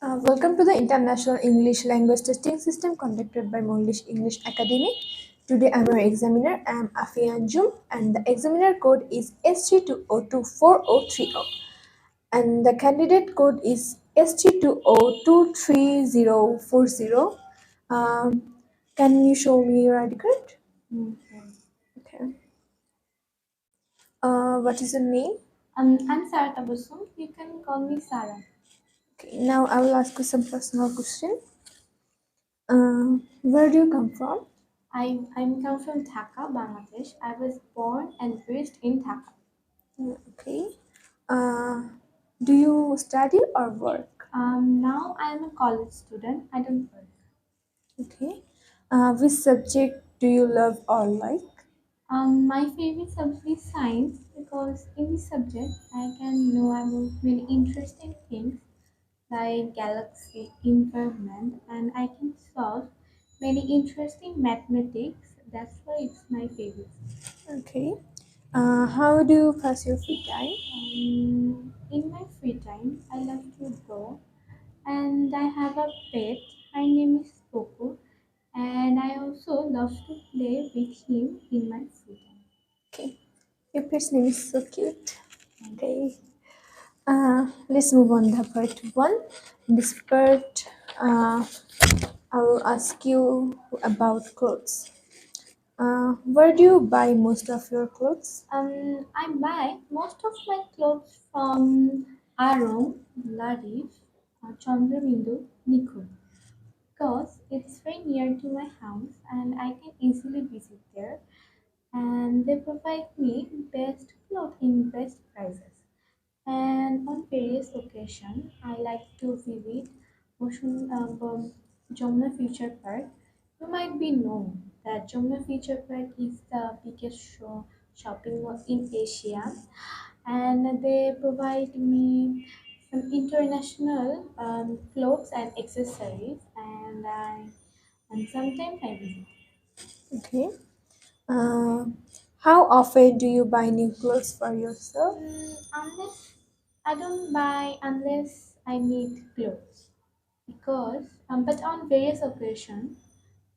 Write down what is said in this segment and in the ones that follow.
Welcome to the International English Language Testing System conducted by Monglish English Academy. Today I'm your examiner. I'm Afian Jum and the examiner code is SG2024030 and the candidate code is SG2023040. Um, can you show me your ID card? Okay. What is your name? I'm Sarah Tabusum. You can call me Sarah. Okay, now I will ask you some personal question. Where do you come from? I'm come from Dhaka, Bangladesh. I was born and raised in Dhaka. Okay. Uh, do you study or work? Now I am a college student. I don't work. Okay. Which subject do you love or like? My favorite subject is science because in this subject I can know about many interesting things like galaxy environment and I can solve many interesting mathematics. That's why it's my favorite. Okay. How do you pass your free time? In my free time, I love to draw, and I have a pet. Her name is Coco, and I also love to play with him in my free time. Okay. Your pet's name is so cute. Okay. Let's move on to part one. In this part, I will ask you about clothes. Where do you buy most of your clothes? I buy most of my clothes from Arom, Ladif, Chandrabindu, Nikhil, because it's very near to my house and I can easily visit there. And they provide me best clothes in best prices. And on various occasions, I like to visit Jamuna Future Park. You might be known that Jamuna Future Park is the biggest shopping mall in Asia, and they provide me some international clothes and accessories, and sometimes I visit. Okay. Uh, how often do you buy new clothes for yourself? Unless I don't buy unless I need clothes. Because but on various occasions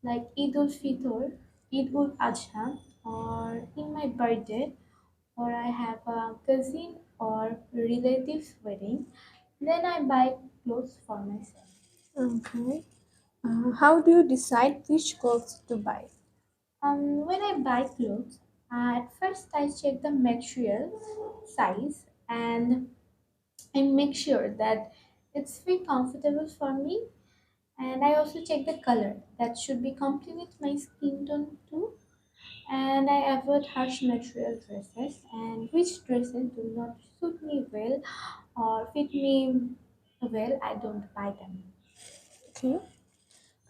like Eid ul Fitr, Eid ul Adha, or in my birthday, or I have a cousin or relative's wedding, then I buy clothes for myself. Okay. How do you decide which clothes to buy? When I buy clothes, at first I check the material, size, and I make sure that it's very comfortable for me. And I also check the color that should be complete with my skin tone too. And I avoid harsh material dresses and which dresses do not suit me well or fit me well, I don't buy them. Okay.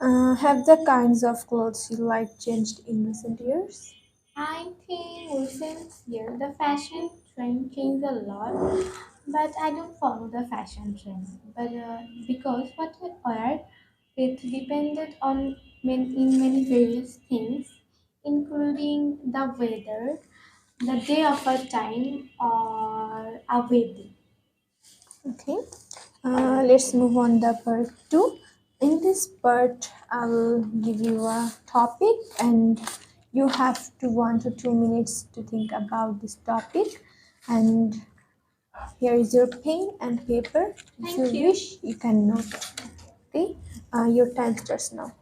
Have the kinds of clothes you like changed in recent years? I think recent year the fashion trend changed a lot, but I don't follow the fashion trend. But because what I wear, it depended on in many various things, including the weather, the day of a time, or a wedding. Okay. Let's move on the part two. In this part, I will give you a topic and you have to 1 to 2 minutes to think about this topic. And here is your pen and paper. If you Thank you. wish, you can note. Okay. Your time starts now.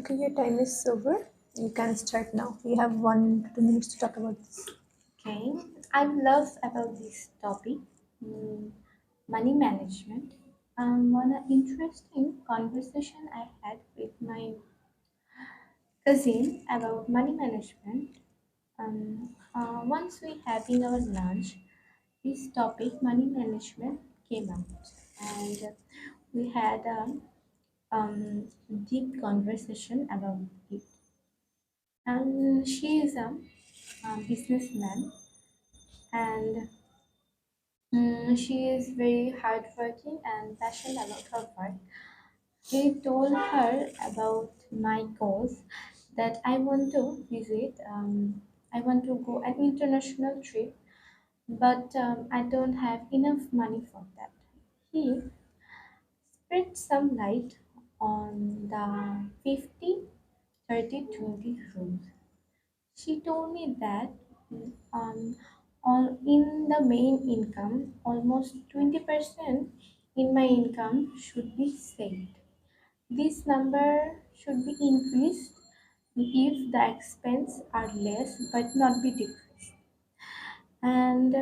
Okay, your time is over. You can start now. You have 1 to 2 minutes to talk about this. Okay, I love about this topic, mm, money management. One interesting conversation I had with my cousin about money management. Once we having our lunch, this topic, money management, came out, and we had a deep conversation about it. And she is a businessman, and she is very hardworking and passionate about her work. I told her about my goals that I want to visit. I want to go an international trip, but I don't have enough money for that. He spread some light on the 50-30-20 rule. She told me that um, all in the main income, almost 20% in my income should be saved. This number should be increased if the expense are less but not be decreased. And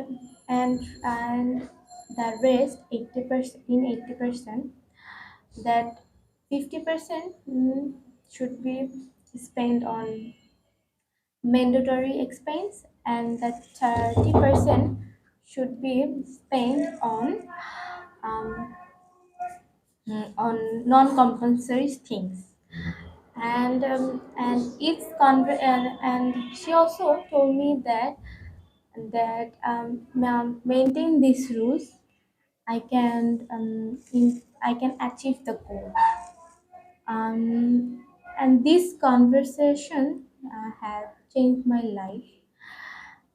and the rest 80% in 80%, that 50% should be spent on mandatory expense, and that 30% should be spent um, on non-compulsory things. And it's and she also told me that maintain these rules, I can achieve the goal. And this conversation has changed my life.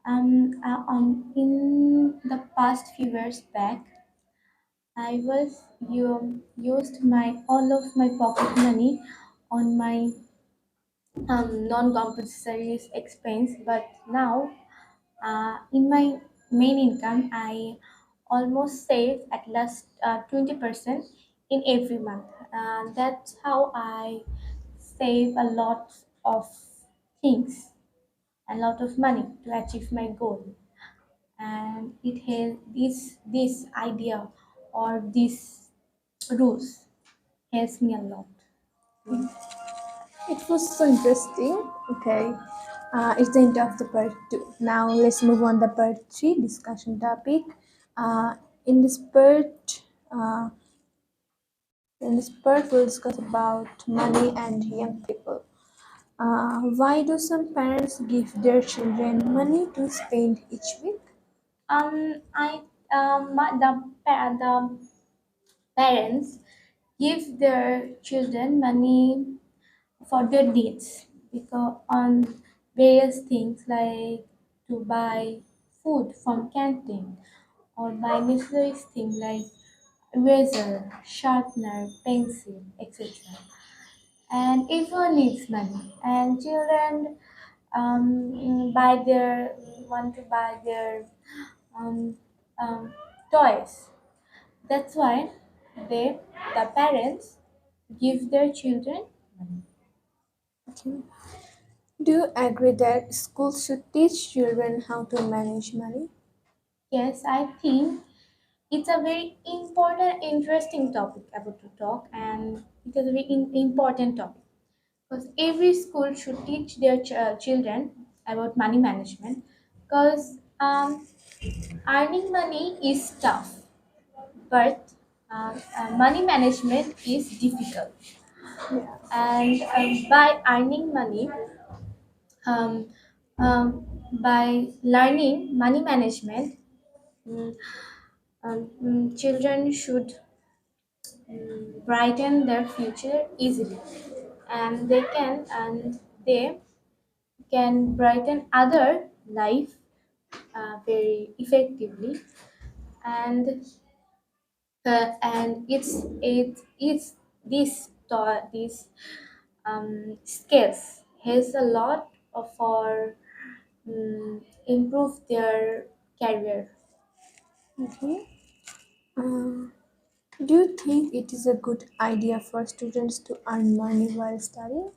In the past few years back, I was used my all of my pocket money on my non-compulsory expense, but now in my main income, I almost save at least 20% in every month. That's how I save a lot of things, a lot of money to achieve my goal. And it has this idea or this rules helps me a lot. It was so interesting. Okay, it's the end of the part two. Now let's move on the part three discussion topic. Uh, in this part, uh, we'll discuss about money and young people. Why do some parents give their children money to spend each week? I the parents give their children money for their needs, because on various things like to buy food from canteen, or buy necessary things like razor, sharpener, pencil, etc. And everyone needs money, and children buy their want to buy their um, um, toys. That's why they the parents give their children money. Okay. Do you agree that schools should teach children how to manage money? Yes, I think it's a very important, interesting topic about to talk, and it is a very important topic because every school should teach their children about money management. Because earning money is tough, but money management is difficult. Yes. And by earning money, um, by learning money management, mm, children should brighten their future easily, and they can brighten other life very effectively. And it's this skills has a lot of for improve their career. Okay. Uh, do you think it is a good idea for students to earn money while studying?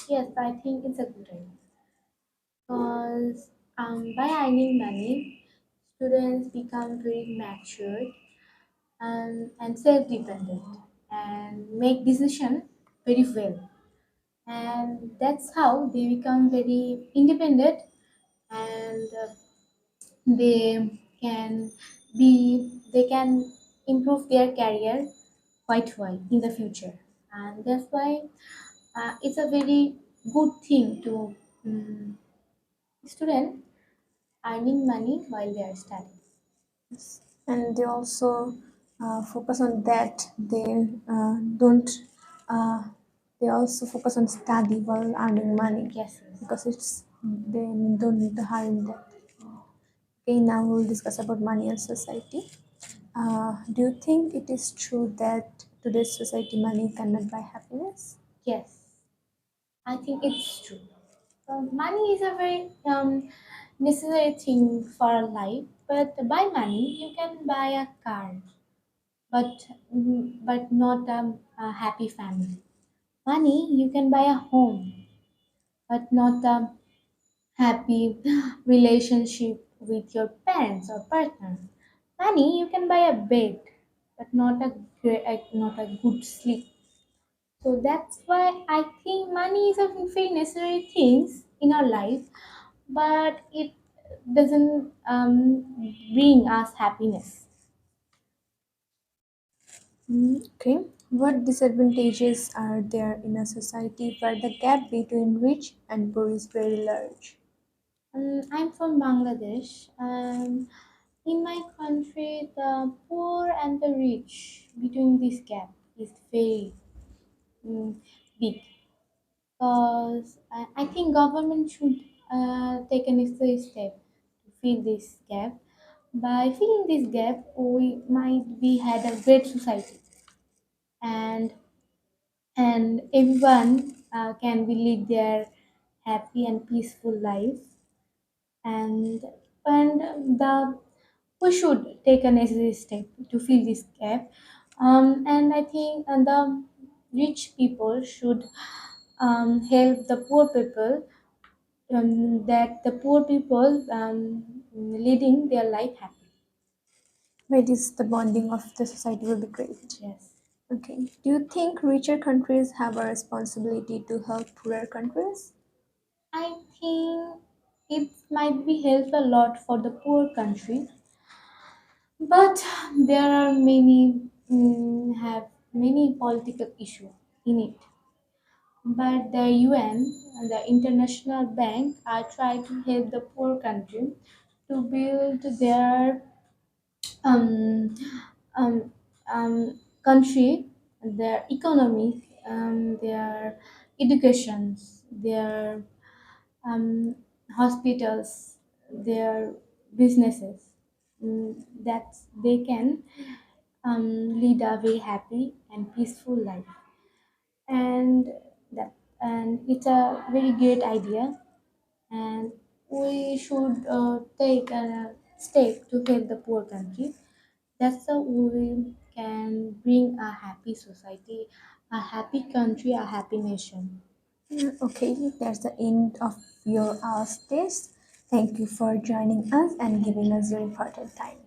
Yes, I think it's a good idea because by earning money, students become very matured and self-dependent and make decision very well. And that's how they become very independent and they can they can improve their career quite well in the future. And that's why it's a very good thing to student earning money while they are studying. And they also focus on that. Don't uh, they also focus on study while earning money Yes, yes. because it's they don't need to harm that. Okay, now we'll discuss about money and society. Do you think it is true that today's society money cannot buy happiness? Yes, I think it's true. Money is a very necessary thing for a life, but by money you can buy a car, but not a happy family. Money you can buy a home, but not a happy relationship with your parents or partner. Money you can buy a bed, but not a good sleep. So that's why I think money is a very necessary things in our life, but it doesn't bring us happiness. Okay. What disadvantages are there in a society where the gap between rich and poor is very large? I'm from Bangladesh. In my country, the poor and the rich between this gap is very mm, big. Because I think government should take a necessary step to fill this gap. By filling this gap, we might be had a great society, and everyone can be live their happy and peaceful life, and the we should take a necessary step to fill this gap. And I think the rich people should help the poor people, that the poor people leading their life happy. Where this the bonding of the society will be great. Yes, Okay. Do you think richer countries have a responsibility to help poorer countries? I think it might be help a lot for the poor country, but there are many have many political issue in it. But the UN and the International Bank are trying to help the poor country to build their um, um, country, their economy, their educations, their um, hospitals, their businesses, that they can lead a very happy and peaceful life. And that and it's a very great idea, and we should take a step to help the poor country. That's how we can bring a happy society, a happy country, a happy nation. Okay, that's the end of your hour's test. Thank you for joining us and giving us your important time.